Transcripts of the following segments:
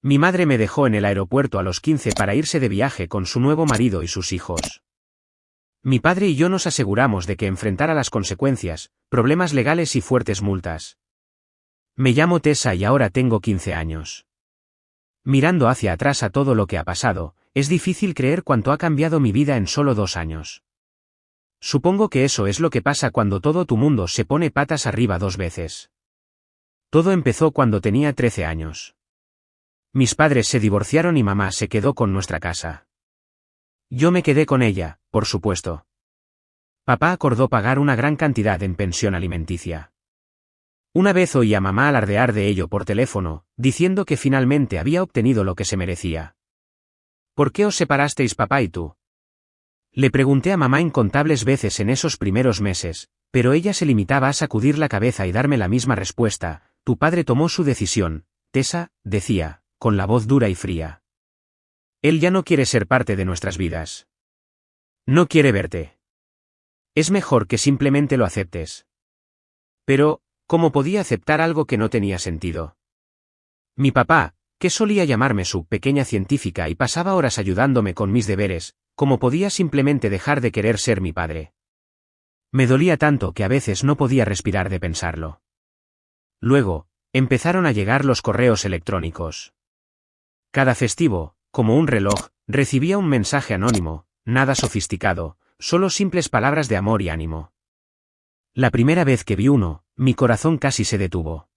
Mi madre me dejó en el aeropuerto a los 15 para irse de viaje con su nuevo marido y sus hijos. Mi padre y yo nos aseguramos de que enfrentara las consecuencias, problemas legales y fuertes multas. Me llamo Tessa y ahora tengo 15 años. Mirando hacia atrás a todo lo que ha pasado, es difícil creer cuánto ha cambiado mi vida en solo 2 años. Supongo que eso es lo que pasa cuando todo tu mundo se pone patas arriba 2 veces. Todo empezó cuando tenía 13 años. Mis padres se divorciaron y mamá se quedó con nuestra casa. Yo me quedé con ella, por supuesto. Papá acordó pagar una gran cantidad en pensión alimenticia. Una vez oí a mamá alardear de ello por teléfono, diciendo que finalmente había obtenido lo que se merecía. ¿Por qué os separasteis papá y tú? Le pregunté a mamá incontables veces en esos primeros meses, pero ella se limitaba a sacudir la cabeza y darme la misma respuesta: tu padre tomó su decisión, Tessa, decía, con la voz dura y fría. Él ya no quiere ser parte de nuestras vidas. No quiere verte. Es mejor que simplemente lo aceptes. Pero, ¿cómo podía aceptar algo que no tenía sentido? Mi papá, que solía llamarme su pequeña científica y pasaba horas ayudándome con mis deberes, ¿cómo podía simplemente dejar de querer ser mi padre? Me dolía tanto que a veces no podía respirar de pensarlo. Luego, empezaron a llegar los correos electrónicos. Cada festivo, como un reloj, recibía un mensaje anónimo, nada sofisticado, solo simples palabras de amor y ánimo. La primera vez que vi uno, mi corazón casi se detuvo.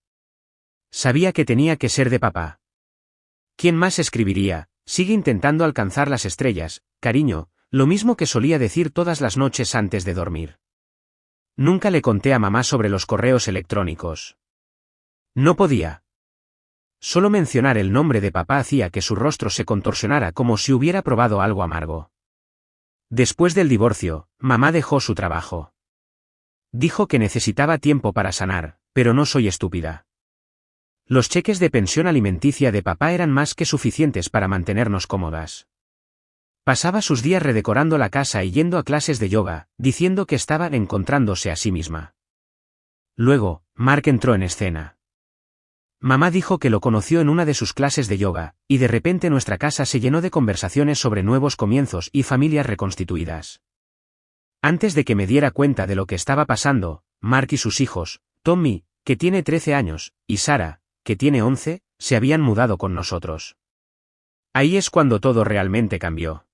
Sabía que tenía que ser de papá. ¿Quién más escribiría? Sigue intentando alcanzar las estrellas, cariño, lo mismo que solía decir todas las noches antes de dormir. Nunca le conté a mamá sobre los correos electrónicos. No podía. Solo mencionar el nombre de papá hacía que su rostro se contorsionara como si hubiera probado algo amargo. Después del divorcio, mamá dejó su trabajo. Dijo que necesitaba tiempo para sanar, pero no soy estúpida. Los cheques de pensión alimenticia de papá eran más que suficientes para mantenernos cómodas. Pasaba sus días redecorando la casa y yendo a clases de yoga, diciendo que estaba encontrándose a sí misma. Luego, Mark entró en escena. Mamá dijo que lo conoció en una de sus clases de yoga, y de repente nuestra casa se llenó de conversaciones sobre nuevos comienzos y familias reconstituidas. Antes de que me diera cuenta de lo que estaba pasando, Mark y sus hijos, Tommy, que tiene 13 años, y Sarah, que tiene 11, se habían mudado con nosotros. Ahí es cuando todo realmente cambió.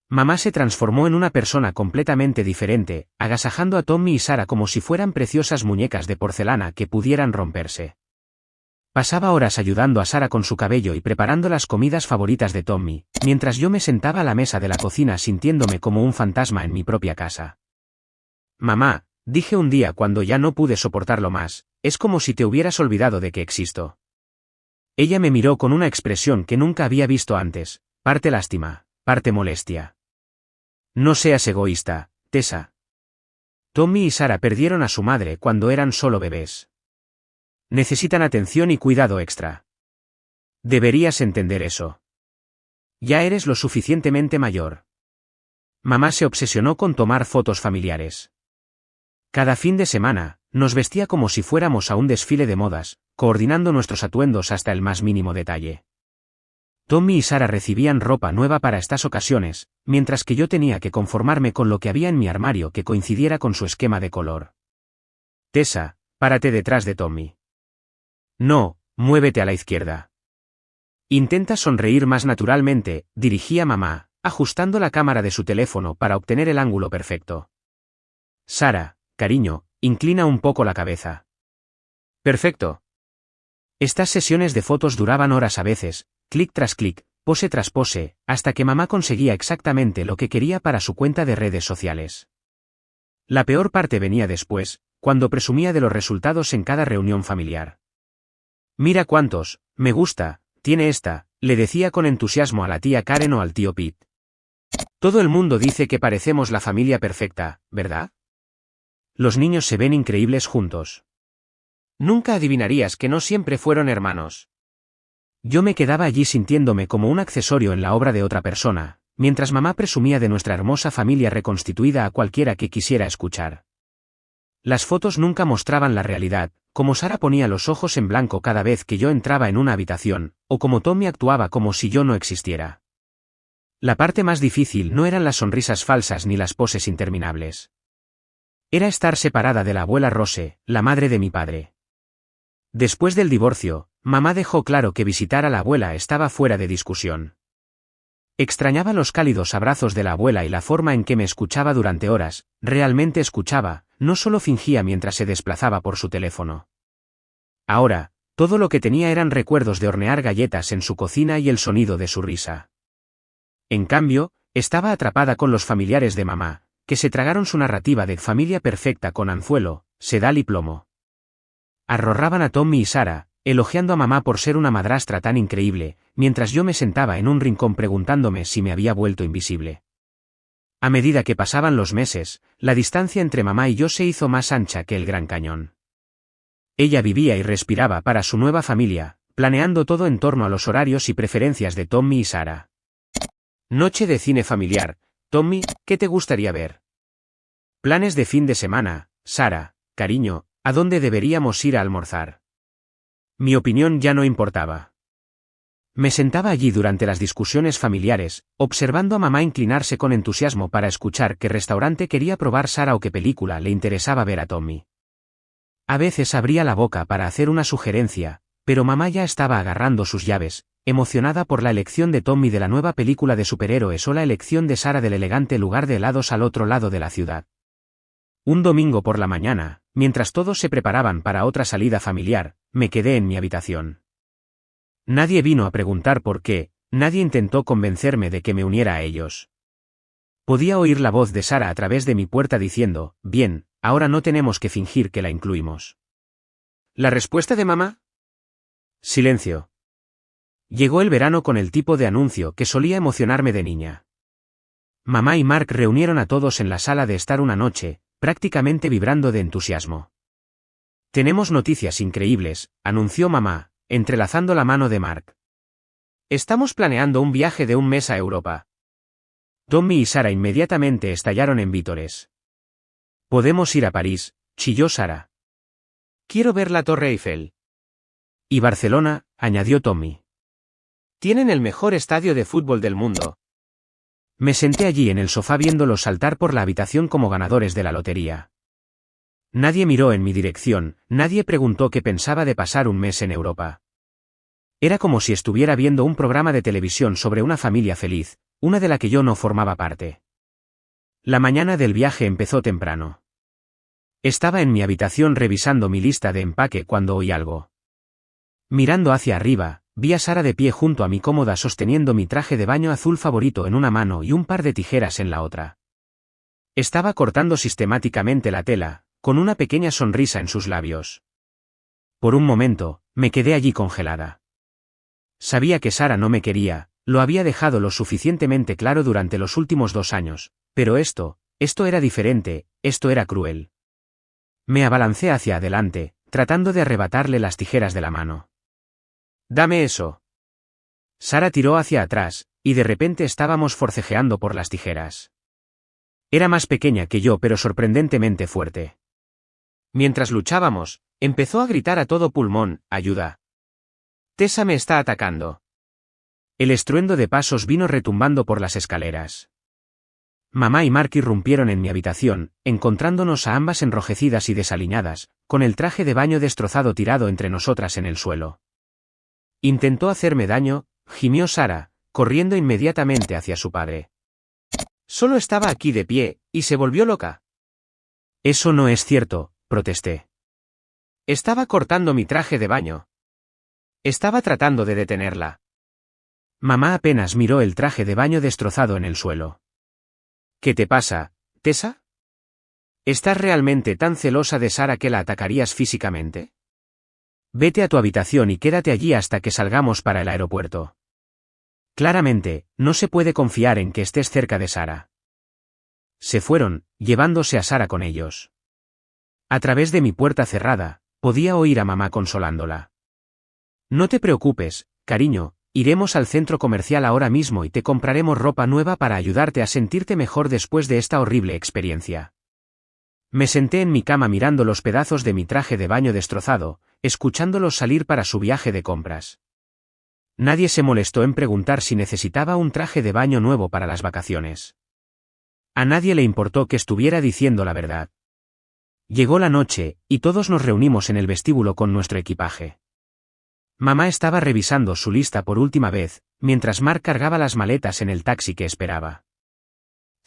Mamá se transformó en una persona completamente diferente, agasajando a Tommy y Sarah como si fueran preciosas muñecas de porcelana que pudieran romperse. Pasaba horas ayudando a Sarah con su cabello y preparando las comidas favoritas de Tommy, mientras yo me sentaba a la mesa de la cocina sintiéndome como un fantasma en mi propia casa. Mamá, dije un día cuando ya no pude soportarlo más, es como si te hubieras olvidado de que existo. Ella me miró con una expresión que nunca había visto antes, parte lástima, parte molestia. No seas egoísta, Tessa. Tommy y Sarah perdieron a su madre cuando eran solo bebés. Necesitan atención y cuidado extra. Deberías entender eso. Ya eres lo suficientemente mayor. Mamá se obsesionó con tomar fotos familiares. Cada fin de semana, nos vestía como si fuéramos a un desfile de modas, coordinando nuestros atuendos hasta el más mínimo detalle. Tommy y Sarah recibían ropa nueva para estas ocasiones, mientras que yo tenía que conformarme con lo que había en mi armario que coincidiera con su esquema de color. Tessa, párate detrás de Tommy. No, muévete a la izquierda. Intenta sonreír más naturalmente, dirigía mamá, ajustando la cámara de su teléfono para obtener el ángulo perfecto. Sarah, cariño, inclina un poco la cabeza. Perfecto. Estas sesiones de fotos duraban horas a veces, clic tras clic, pose tras pose, hasta que mamá conseguía exactamente lo que quería para su cuenta de redes sociales. La peor parte venía después, cuando presumía de los resultados en cada reunión familiar. Mira cuántos, me gusta, tiene esta, le decía con entusiasmo a la tía Karen o al tío Pete. Todo el mundo dice que parecemos la familia perfecta, ¿verdad? Los niños se ven increíbles juntos. Nunca adivinarías que no siempre fueron hermanos. Yo me quedaba allí sintiéndome como un accesorio en la obra de otra persona, mientras mamá presumía de nuestra hermosa familia reconstituida a cualquiera que quisiera escuchar. Las fotos nunca mostraban la realidad, como Sara ponía los ojos en blanco cada vez que yo entraba en una habitación, o como Tommy actuaba como si yo no existiera. La parte más difícil no eran las sonrisas falsas ni las poses interminables. Era estar separada de la abuela Rose, la madre de mi padre. Después del divorcio, mamá dejó claro que visitar a la abuela estaba fuera de discusión. Extrañaba los cálidos abrazos de la abuela y la forma en que me escuchaba durante horas, realmente escuchaba, no solo fingía mientras se desplazaba por su teléfono. Ahora, todo lo que tenía eran recuerdos de hornear galletas en su cocina y el sonido de su risa. En cambio, estaba atrapada con los familiares de mamá, que se tragaron su narrativa de familia perfecta con anzuelo, sedal y plomo. Arrojaban a Tommy y Sara, elogiando a mamá por ser una madrastra tan increíble, mientras yo me sentaba en un rincón preguntándome si me había vuelto invisible. A medida que pasaban los meses, la distancia entre mamá y yo se hizo más ancha que el Gran Cañón. Ella vivía y respiraba para su nueva familia, planeando todo en torno a los horarios y preferencias de Tommy y Sara. Noche de cine familiar. Tommy, ¿qué te gustaría ver? Planes de fin de semana. Sara, cariño, ¿a dónde deberíamos ir a almorzar? Mi opinión ya no importaba. Me sentaba allí durante las discusiones familiares, observando a mamá inclinarse con entusiasmo para escuchar qué restaurante quería probar Sara o qué película le interesaba ver a Tommy. A veces abría la boca para hacer una sugerencia, pero mamá ya estaba agarrando sus llaves, emocionada por la elección de Tommy de la nueva película de superhéroes o la elección de Sara del elegante lugar de helados al otro lado de la ciudad. Un domingo por la mañana, mientras todos se preparaban para otra salida familiar, me quedé en mi habitación. Nadie vino a preguntar por qué, nadie intentó convencerme de que me uniera a ellos. Podía oír la voz de Sara a través de mi puerta diciendo, bien, ahora no tenemos que fingir que la incluimos. ¿La respuesta de mamá? Silencio. Llegó el verano con el tipo de anuncio que solía emocionarme de niña. Mamá y Mark reunieron a todos en la sala de estar una noche, prácticamente vibrando de entusiasmo. Tenemos noticias increíbles, anunció mamá, entrelazando la mano de Mark. Estamos planeando un viaje de un mes a Europa. Tommy y Sara inmediatamente estallaron en vítores. Podemos ir a París, chilló Sara. Quiero ver la Torre Eiffel. Y Barcelona, añadió Tommy. Tienen el mejor estadio de fútbol del mundo. Me senté allí en el sofá viéndolos saltar por la habitación como ganadores de la lotería. Nadie miró en mi dirección, nadie preguntó qué pensaba de pasar un mes en Europa. Era como si estuviera viendo un programa de televisión sobre una familia feliz, una de la que yo no formaba parte. La mañana del viaje empezó temprano. Estaba en mi habitación revisando mi lista de empaque cuando oí algo. Mirando hacia arriba, vi a Sara de pie junto a mi cómoda sosteniendo mi traje de baño azul favorito en una mano y un par de tijeras en la otra. Estaba cortando sistemáticamente la tela, con una pequeña sonrisa en sus labios. Por un momento, me quedé allí congelada. Sabía que Sara no me quería, lo había dejado lo suficientemente claro durante los últimos 2 años, pero esto era diferente, esto era cruel. Me abalancé hacia adelante, tratando de arrebatarle las tijeras de la mano. «Dame eso». Sara tiró hacia atrás, y de repente estábamos forcejeando por las tijeras. Era más pequeña que yo pero sorprendentemente fuerte. Mientras luchábamos, empezó a gritar a todo pulmón, «¡Ayuda! Tessa me está atacando». El estruendo de pasos vino retumbando por las escaleras. Mamá y Mark irrumpieron en mi habitación, encontrándonos a ambas enrojecidas y desaliñadas, con el traje de baño destrozado tirado entre nosotras en el suelo. Intentó hacerme daño, gimió Sara, corriendo inmediatamente hacia su padre. Solo estaba aquí de pie, y se volvió loca. Eso no es cierto, protesté. Estaba cortando mi traje de baño. Estaba tratando de detenerla. Mamá apenas miró el traje de baño destrozado en el suelo. ¿Qué te pasa, Tessa? ¿Estás realmente tan celosa de Sara que la atacarías físicamente? Vete a tu habitación y quédate allí hasta que salgamos para el aeropuerto. Claramente, no se puede confiar en que estés cerca de Sara. Se fueron, llevándose a Sara con ellos. A través de mi puerta cerrada, podía oír a mamá consolándola. No te preocupes, cariño, iremos al centro comercial ahora mismo y te compraremos ropa nueva para ayudarte a sentirte mejor después de esta horrible experiencia. Me senté en mi cama mirando los pedazos de mi traje de baño destrozado, escuchándolos salir para su viaje de compras. Nadie se molestó en preguntar si necesitaba un traje de baño nuevo para las vacaciones. A nadie le importó que estuviera diciendo la verdad. Llegó la noche, y todos nos reunimos en el vestíbulo con nuestro equipaje. Mamá estaba revisando su lista por última vez, mientras Mark cargaba las maletas en el taxi que esperaba.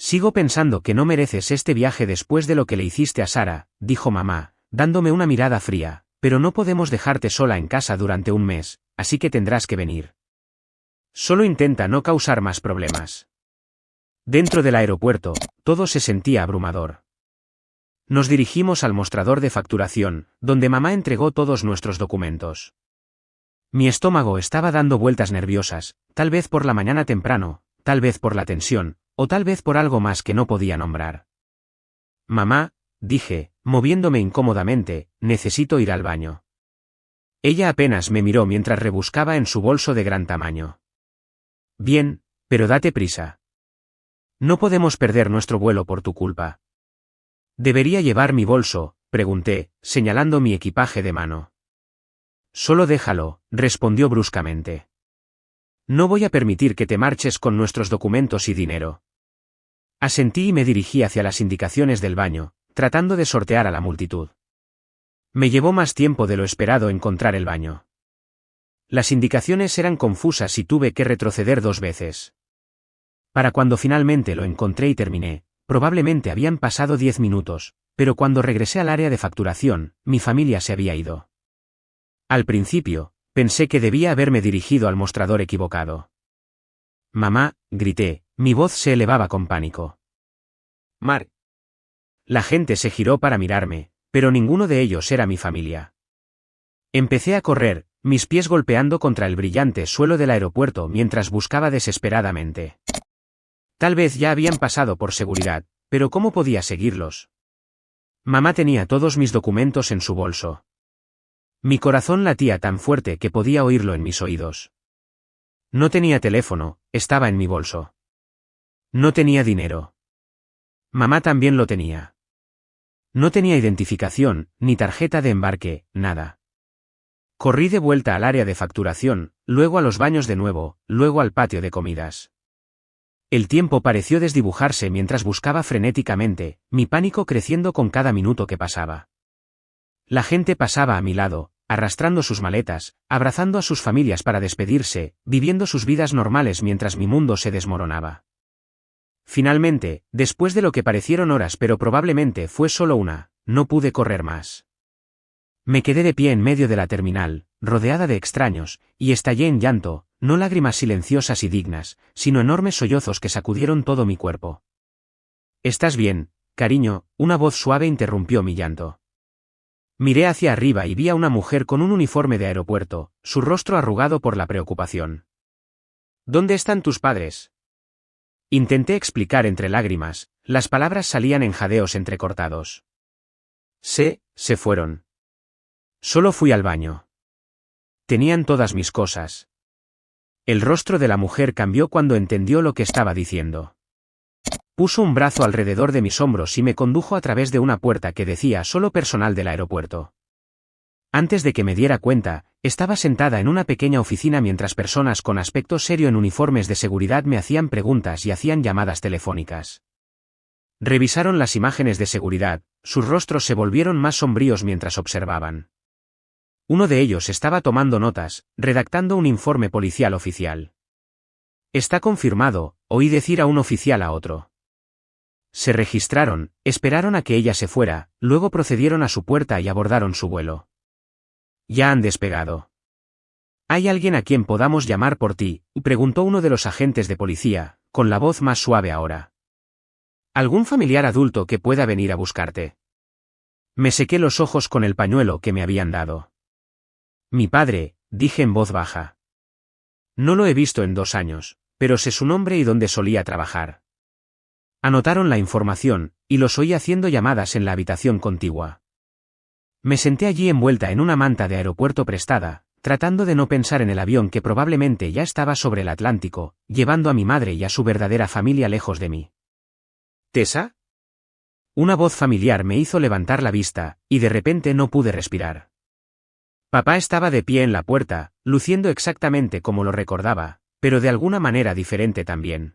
Sigo pensando que no mereces este viaje después de lo que le hiciste a Sara, dijo mamá, dándome una mirada fría, pero no podemos dejarte sola en casa durante un mes, así que tendrás que venir. Solo intenta no causar más problemas. Dentro del aeropuerto, todo se sentía abrumador. Nos dirigimos al mostrador de facturación, donde mamá entregó todos nuestros documentos. Mi estómago estaba dando vueltas nerviosas, tal vez por la mañana temprano, tal vez por la tensión, o tal vez por algo más que no podía nombrar. Mamá, dije, moviéndome incómodamente, necesito ir al baño. Ella apenas me miró mientras rebuscaba en su bolso de gran tamaño. Bien, pero date prisa. No podemos perder nuestro vuelo por tu culpa. ¿Debería llevar mi bolso?, pregunté, señalando mi equipaje de mano. Solo déjalo, respondió bruscamente. No voy a permitir que te marches con nuestros documentos y dinero. Asentí y me dirigí hacia las indicaciones del baño, tratando de sortear a la multitud. Me llevó más tiempo de lo esperado encontrar el baño. Las indicaciones eran confusas y tuve que retroceder 2 veces. Para cuando finalmente lo encontré y terminé, probablemente habían pasado 10 minutos, pero cuando regresé al área de facturación, mi familia se había ido. Al principio, pensé que debía haberme dirigido al mostrador equivocado. Mamá, grité, mi voz se elevaba con pánico. Mark. La gente se giró para mirarme, pero ninguno de ellos era mi familia. Empecé a correr, mis pies golpeando contra el brillante suelo del aeropuerto mientras buscaba desesperadamente. Tal vez ya habían pasado por seguridad, pero ¿cómo podía seguirlos? Mamá tenía todos mis documentos en su bolso. Mi corazón latía tan fuerte que podía oírlo en mis oídos. No tenía teléfono, estaba en mi bolso. No tenía dinero. Mamá también lo tenía. No tenía identificación, ni tarjeta de embarque, nada. Corrí de vuelta al área de facturación, luego a los baños de nuevo, luego al patio de comidas. El tiempo pareció desdibujarse mientras buscaba frenéticamente, mi pánico creciendo con cada minuto que pasaba. La gente pasaba a mi lado, arrastrando sus maletas, abrazando a sus familias para despedirse, viviendo sus vidas normales mientras mi mundo se desmoronaba. Finalmente, después de lo que parecieron horas pero probablemente fue solo una, no pude correr más. Me quedé de pie en medio de la terminal, rodeada de extraños, y estallé en llanto, no lágrimas silenciosas y dignas, sino enormes sollozos que sacudieron todo mi cuerpo. ¿Estás bien, cariño?, una voz suave interrumpió mi llanto. Miré hacia arriba y vi a una mujer con un uniforme de aeropuerto, su rostro arrugado por la preocupación. ¿Dónde están tus padres? Intenté explicar entre lágrimas, las palabras salían en jadeos entrecortados. Se fueron. Solo fui al baño. Tenían todas mis cosas. El rostro de la mujer cambió cuando entendió lo que estaba diciendo. Puso un brazo alrededor de mis hombros y me condujo a través de una puerta que decía solo personal del aeropuerto. Antes de que me diera cuenta, estaba sentada en una pequeña oficina mientras personas con aspecto serio en uniformes de seguridad me hacían preguntas y hacían llamadas telefónicas. Revisaron las imágenes de seguridad, sus rostros se volvieron más sombríos mientras observaban. Uno de ellos estaba tomando notas, redactando un informe policial oficial. Está confirmado, oí decir a un oficial a otro. Se registraron, esperaron a que ella se fuera, luego procedieron a su puerta y abordaron su vuelo. Ya han despegado. ¿Hay alguien a quien podamos llamar por ti?, preguntó uno de los agentes de policía, con la voz más suave ahora. ¿Algún familiar adulto que pueda venir a buscarte? Me sequé los ojos con el pañuelo que me habían dado. Mi padre, dije en voz baja. No lo he visto en 2 años, pero sé su nombre y dónde solía trabajar. Anotaron la información, y los oí haciendo llamadas en la habitación contigua. Me senté allí envuelta en una manta de aeropuerto prestada, tratando de no pensar en el avión que probablemente ya estaba sobre el Atlántico, llevando a mi madre y a su verdadera familia lejos de mí. ¿Tessa? Una voz familiar me hizo levantar la vista, y de repente no pude respirar. Papá estaba de pie en la puerta, luciendo exactamente como lo recordaba, pero de alguna manera diferente también.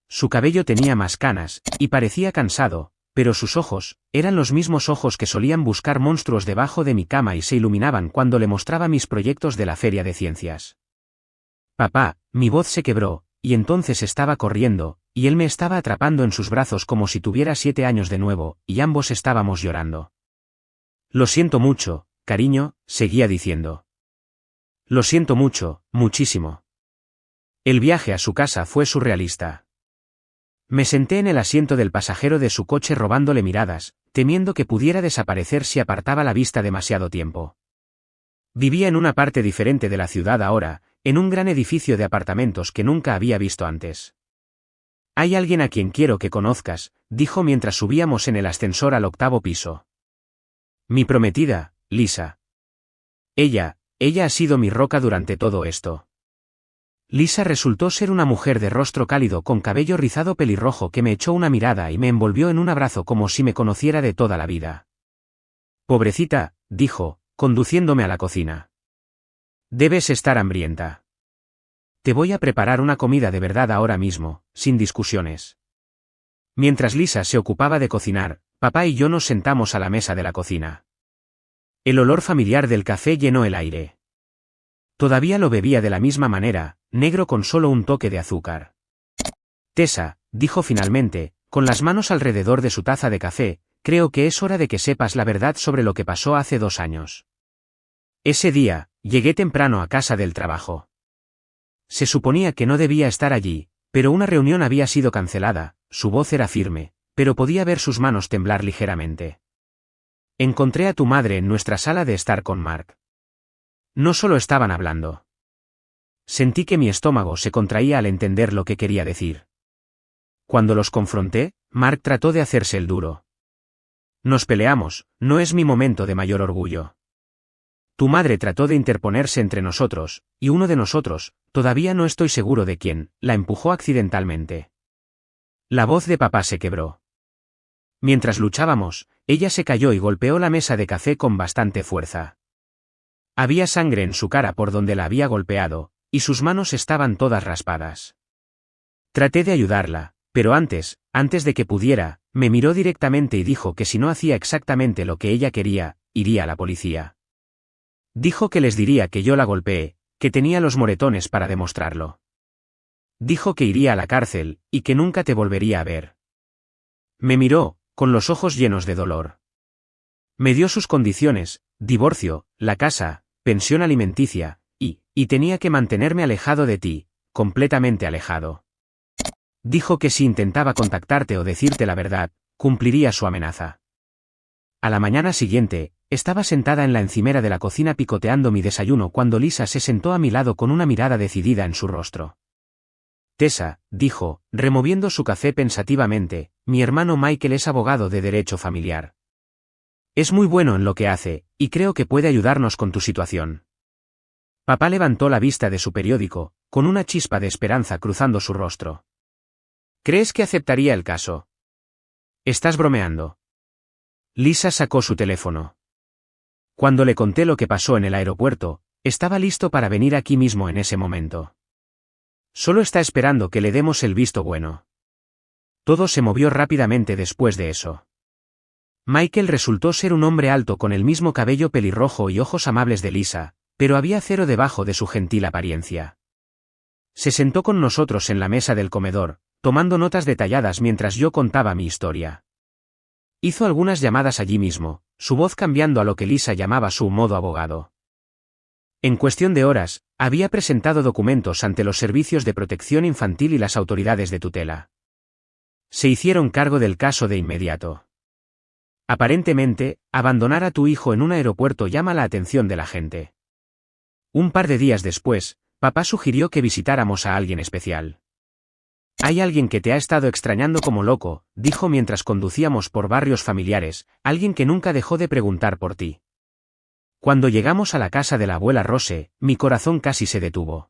Su cabello tenía más canas, y parecía cansado, pero sus ojos, eran los mismos ojos que solían buscar monstruos debajo de mi cama y se iluminaban cuando le mostraba mis proyectos de la feria de ciencias. Papá, mi voz se quebró, y entonces estaba corriendo, y él me estaba atrapando en sus brazos como si tuviera 7 años de nuevo, y ambos estábamos llorando. Lo siento mucho, cariño, seguía diciendo. Lo siento mucho, muchísimo. El viaje a su casa fue surrealista. Me senté en el asiento del pasajero de su coche robándole miradas, temiendo que pudiera desaparecer si apartaba la vista demasiado tiempo. Vivía en una parte diferente de la ciudad ahora, en un gran edificio de apartamentos que nunca había visto antes. Hay alguien a quien quiero que conozcas, dijo mientras subíamos en el ascensor al 8º piso. Mi prometida, Lisa. Ella ha sido mi roca durante todo esto. Lisa resultó ser una mujer de rostro cálido con cabello rizado pelirrojo que me echó una mirada y me envolvió en un abrazo como si me conociera de toda la vida. Pobrecita, dijo, conduciéndome a la cocina. Debes estar hambrienta. Te voy a preparar una comida de verdad ahora mismo, sin discusiones. Mientras Lisa se ocupaba de cocinar, papá y yo nos sentamos a la mesa de la cocina. El olor familiar del café llenó el aire. Todavía lo bebía de la misma manera, negro con solo un toque de azúcar. Tessa, dijo finalmente, con las manos alrededor de su taza de café, creo que es hora de que sepas la verdad sobre lo que pasó hace 2 años. Ese día, llegué temprano a casa del trabajo. Se suponía que no debía estar allí, pero una reunión había sido cancelada, su voz era firme, pero podía ver sus manos temblar ligeramente. Encontré a tu madre en nuestra sala de estar con Mark. No solo estaban hablando. Sentí que mi estómago se contraía al entender lo que quería decir. Cuando los confronté, Mark trató de hacerse el duro. Nos peleamos, no es mi momento de mayor orgullo. Tu madre trató de interponerse entre nosotros, y uno de nosotros, todavía no estoy seguro de quién, la empujó accidentalmente. La voz de papá se quebró. Mientras luchábamos, ella se cayó y golpeó la mesa de café con bastante fuerza. Había sangre en su cara por donde la había golpeado, y sus manos estaban todas raspadas. Traté de ayudarla, pero antes de que pudiera, me miró directamente y dijo que si no hacía exactamente lo que ella quería, iría a la policía. Dijo que les diría que yo la golpeé, que tenía los moretones para demostrarlo. Dijo que iría a la cárcel, y que nunca te volvería a ver. Me miró, con los ojos llenos de dolor. Me dio sus condiciones, divorcio, la casa, pensión alimenticia, y tenía que mantenerme alejado de ti, completamente alejado. Dijo que si intentaba contactarte o decirte la verdad, cumpliría su amenaza. A la mañana siguiente, estaba sentada en la encimera de la cocina picoteando mi desayuno cuando Lisa se sentó a mi lado con una mirada decidida en su rostro. Tessa, dijo, removiendo su café pensativamente, mi hermano Michael es abogado de derecho familiar. Es muy bueno en lo que hace, y creo que puede ayudarnos con tu situación. Papá levantó la vista de su periódico, con una chispa de esperanza cruzando su rostro. ¿Crees que aceptaría el caso? ¿Estás bromeando? Lisa sacó su teléfono. Cuando le conté lo que pasó en el aeropuerto, estaba listo para venir aquí mismo en ese momento. Solo está esperando que le demos el visto bueno. Todo se movió rápidamente después de eso. Michael resultó ser un hombre alto con el mismo cabello pelirrojo y ojos amables de Lisa, pero había cero debajo de su gentil apariencia. Se sentó con nosotros en la mesa del comedor, tomando notas detalladas mientras yo contaba mi historia. Hizo algunas llamadas allí mismo, su voz cambiando a lo que Lisa llamaba su modo abogado. En cuestión de horas, había presentado documentos ante los servicios de protección infantil y las autoridades de tutela. Se hicieron cargo del caso de inmediato. Aparentemente, abandonar a tu hijo en un aeropuerto llama la atención de la gente. Un par de días después, papá sugirió que visitáramos a alguien especial. Hay alguien que te ha estado extrañando como loco, dijo mientras conducíamos por barrios familiares, alguien que nunca dejó de preguntar por ti. Cuando llegamos a la casa de la abuela Rose, mi corazón casi se detuvo.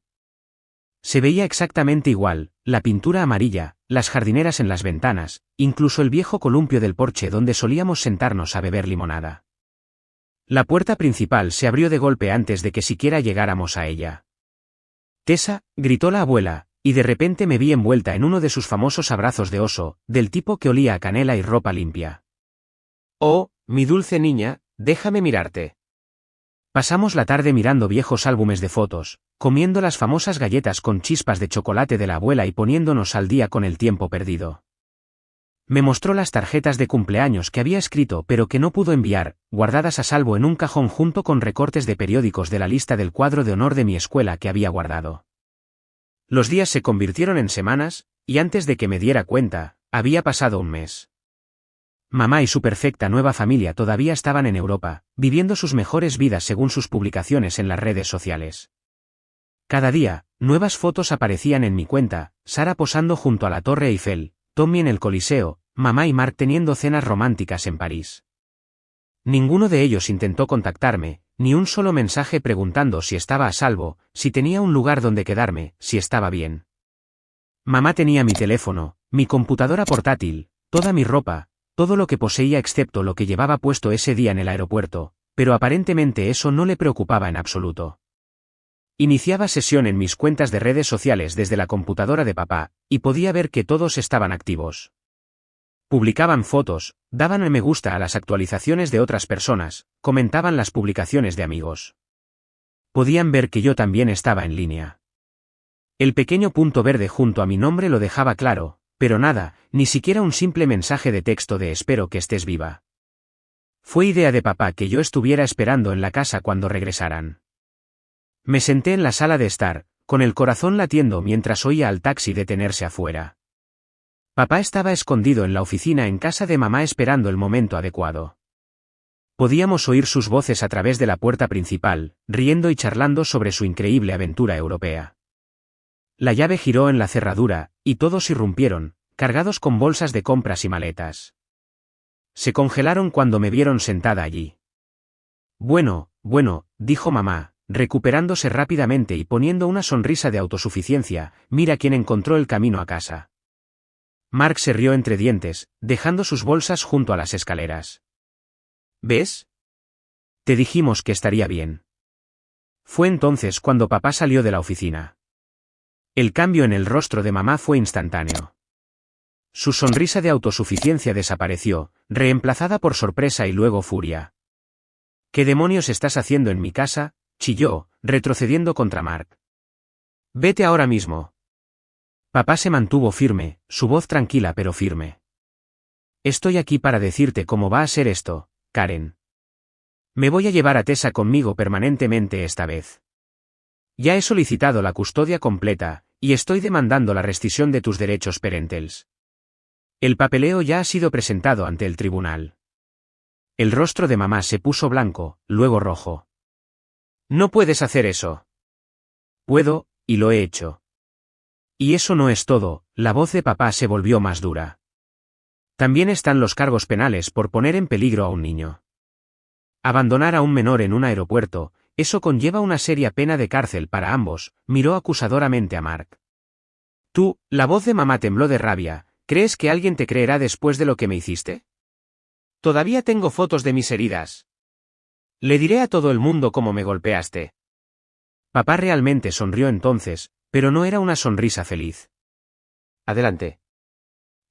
Se veía exactamente igual, la pintura amarilla, las jardineras en las ventanas, incluso el viejo columpio del porche donde solíamos sentarnos a beber limonada. La puerta principal se abrió de golpe antes de que siquiera llegáramos a ella. «Tessa», gritó la abuela, y de repente me vi envuelta en uno de sus famosos abrazos de oso, del tipo que olía a canela y ropa limpia. «Oh, mi dulce niña, déjame mirarte». Pasamos la tarde mirando viejos álbumes de fotos, comiendo las famosas galletas con chispas de chocolate de la abuela y poniéndonos al día con el tiempo perdido. Me mostró las tarjetas de cumpleaños que había escrito pero que no pudo enviar, guardadas a salvo en un cajón junto con recortes de periódicos de la lista del cuadro de honor de mi escuela que había guardado. Los días se convirtieron en semanas, y antes de que me diera cuenta, había pasado un mes. Mamá y su perfecta nueva familia todavía estaban en Europa, viviendo sus mejores vidas según sus publicaciones en las redes sociales. Cada día, nuevas fotos aparecían en mi cuenta, Sara posando junto a la Torre Eiffel, Tommy en el Coliseo, mamá y Mark teniendo cenas románticas en París. Ninguno de ellos intentó contactarme, ni un solo mensaje preguntando si estaba a salvo, si tenía un lugar donde quedarme, si estaba bien. Mamá tenía mi teléfono, mi computadora portátil, toda mi ropa, todo lo que poseía excepto lo que llevaba puesto ese día en el aeropuerto, pero aparentemente eso no le preocupaba en absoluto. Iniciaba sesión en mis cuentas de redes sociales desde la computadora de papá, y podía ver que todos estaban activos. Publicaban fotos, daban me gusta a las actualizaciones de otras personas, comentaban las publicaciones de amigos. Podían ver que yo también estaba en línea. El pequeño punto verde junto a mi nombre lo dejaba claro, pero nada, ni siquiera un simple mensaje de texto de espero que estés viva. Fue idea de papá que yo estuviera esperando en la casa cuando regresaran. Me senté en la sala de estar, con el corazón latiendo mientras oía al taxi detenerse afuera. Papá estaba escondido en la oficina en casa de mamá esperando el momento adecuado. Podíamos oír sus voces a través de la puerta principal, riendo y charlando sobre su increíble aventura europea. La llave giró en la cerradura, y todos irrumpieron, cargados con bolsas de compras y maletas. Se congelaron cuando me vieron sentada allí. Bueno, dijo mamá, recuperándose rápidamente y poniendo una sonrisa de autosuficiencia, mira quién encontró el camino a casa. Mark se rió entre dientes, dejando sus bolsas junto a las escaleras. ¿Ves? Te dijimos que estaría bien. Fue entonces cuando papá salió de la oficina. El cambio en el rostro de mamá fue instantáneo. Su sonrisa de autosuficiencia desapareció, reemplazada por sorpresa y luego furia. ¿Qué demonios estás haciendo en mi casa?, chilló, retrocediendo contra Mark. Vete ahora mismo. Papá se mantuvo firme, su voz tranquila pero firme. Estoy aquí para decirte cómo va a ser esto, Karen. Me voy a llevar a Tessa conmigo permanentemente esta vez. Ya he solicitado la custodia completa, y estoy demandando la rescisión de tus derechos parentales. El papeleo ya ha sido presentado ante el tribunal. El rostro de mamá se puso blanco, luego rojo. No puedes hacer eso. Puedo, y lo he hecho. Y eso no es todo, la voz de papá se volvió más dura. También están los cargos penales por poner en peligro a un niño. Abandonar a un menor en un aeropuerto, eso conlleva una seria pena de cárcel para ambos, miró acusadoramente a Mark. Tú, la voz de mamá tembló de rabia, ¿crees que alguien te creerá después de lo que me hiciste? Todavía tengo fotos de mis heridas. Le diré a todo el mundo cómo me golpeaste. Papá realmente sonrió entonces, pero no era una sonrisa feliz. Adelante.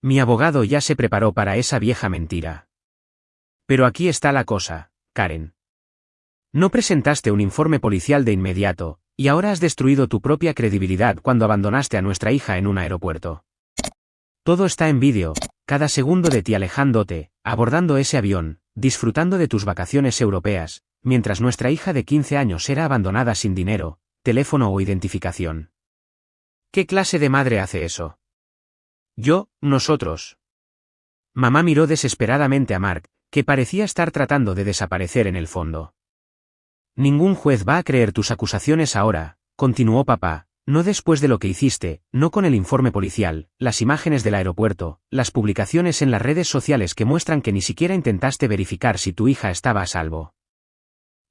Mi abogado ya se preparó para esa vieja mentira. Pero aquí está la cosa, Karen. No presentaste un informe policial de inmediato, y ahora has destruido tu propia credibilidad cuando abandonaste a nuestra hija en un aeropuerto. Todo está en vídeo, cada segundo de ti alejándote, abordando ese avión, disfrutando de tus vacaciones europeas, mientras nuestra hija de 15 años era abandonada sin dinero, teléfono o identificación. ¿Qué clase de madre hace eso? Yo, nosotros. Mamá miró desesperadamente a Mark, que parecía estar tratando de desaparecer en el fondo. Ningún juez va a creer tus acusaciones ahora, continuó papá, no después de lo que hiciste, no con el informe policial, las imágenes del aeropuerto, las publicaciones en las redes sociales que muestran que ni siquiera intentaste verificar si tu hija estaba a salvo.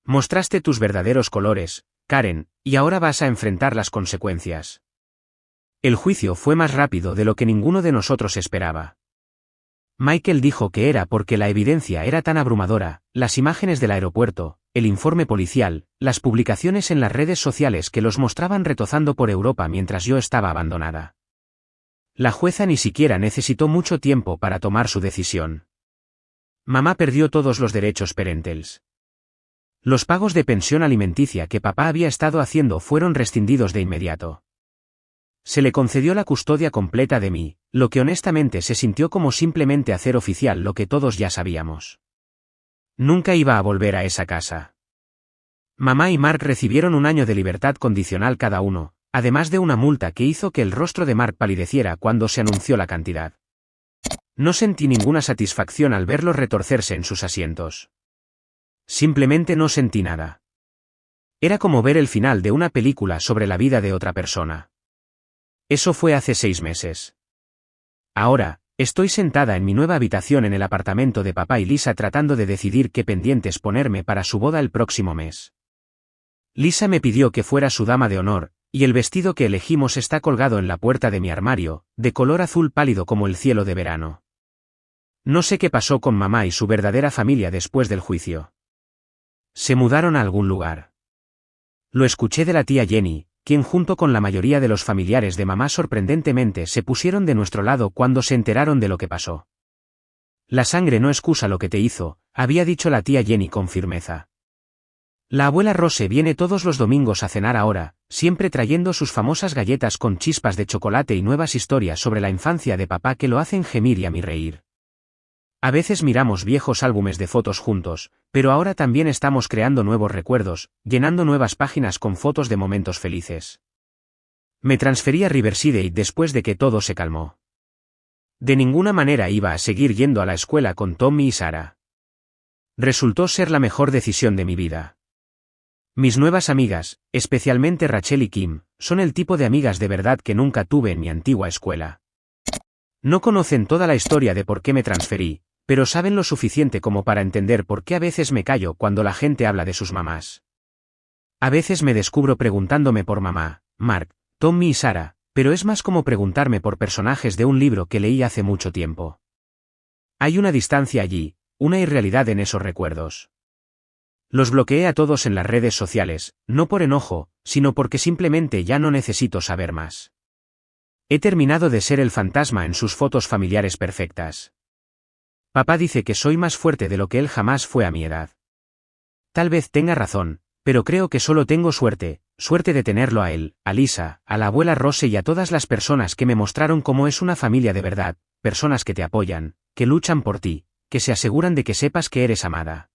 Mostraste tus verdaderos colores, Karen, y ahora vas a enfrentar las consecuencias. El juicio fue más rápido de lo que ninguno de nosotros esperaba. Michael dijo que era porque la evidencia era tan abrumadora, las imágenes del aeropuerto, el informe policial, las publicaciones en las redes sociales que los mostraban retozando por Europa mientras yo estaba abandonada. La jueza ni siquiera necesitó mucho tiempo para tomar su decisión. Mamá perdió todos los derechos parentales. Los pagos de pensión alimenticia que papá había estado haciendo fueron rescindidos de inmediato. Se le concedió la custodia completa de mí, lo que honestamente se sintió como simplemente hacer oficial lo que todos ya sabíamos. Nunca iba a volver a esa casa. Mamá y Mark recibieron 1 año de libertad condicional cada uno, además de una multa que hizo que el rostro de Mark palideciera cuando se anunció la cantidad. No sentí ninguna satisfacción al verlos retorcerse en sus asientos. Simplemente no sentí nada. Era como ver el final de una película sobre la vida de otra persona. Eso fue hace 6 meses. Ahora, estoy sentada en mi nueva habitación en el apartamento de papá y Lisa tratando de decidir qué pendientes ponerme para su boda el próximo mes. Lisa me pidió que fuera su dama de honor, y el vestido que elegimos está colgado en la puerta de mi armario, de color azul pálido como el cielo de verano. No sé qué pasó con mamá y su verdadera familia después del juicio. Se mudaron a algún lugar. Lo escuché de la tía Jenny, quien junto con la mayoría de los familiares de mamá sorprendentemente se pusieron de nuestro lado cuando se enteraron de lo que pasó. La sangre no excusa lo que te hizo, había dicho la tía Jenny con firmeza. La abuela Rose viene todos los domingos a cenar ahora, siempre trayendo sus famosas galletas con chispas de chocolate y nuevas historias sobre la infancia de papá que lo hacen gemir y a mí reír. A veces miramos viejos álbumes de fotos juntos, pero ahora también estamos creando nuevos recuerdos, llenando nuevas páginas con fotos de momentos felices. Me transferí a Riverside después de que todo se calmó. De ninguna manera iba a seguir yendo a la escuela con Tommy y Sarah. Resultó ser la mejor decisión de mi vida. Mis nuevas amigas, especialmente Rachel y Kim, son el tipo de amigas de verdad que nunca tuve en mi antigua escuela. No conocen toda la historia de por qué me transferí, pero saben lo suficiente como para entender por qué a veces me callo cuando la gente habla de sus mamás. A veces me descubro preguntándome por mamá, Mark, Tommy y Sarah, pero es más como preguntarme por personajes de un libro que leí hace mucho tiempo. Hay una distancia allí, una irrealidad en esos recuerdos. Los bloqueé a todos en las redes sociales, no por enojo, sino porque simplemente ya no necesito saber más. He terminado de ser el fantasma en sus fotos familiares perfectas. Papá dice que soy más fuerte de lo que él jamás fue a mi edad. Tal vez tenga razón, pero creo que solo tengo suerte de tenerlo a él, a Lisa, a la abuela Rose y a todas las personas que me mostraron cómo es una familia de verdad, personas que te apoyan, que luchan por ti, que se aseguran de que sepas que eres amada.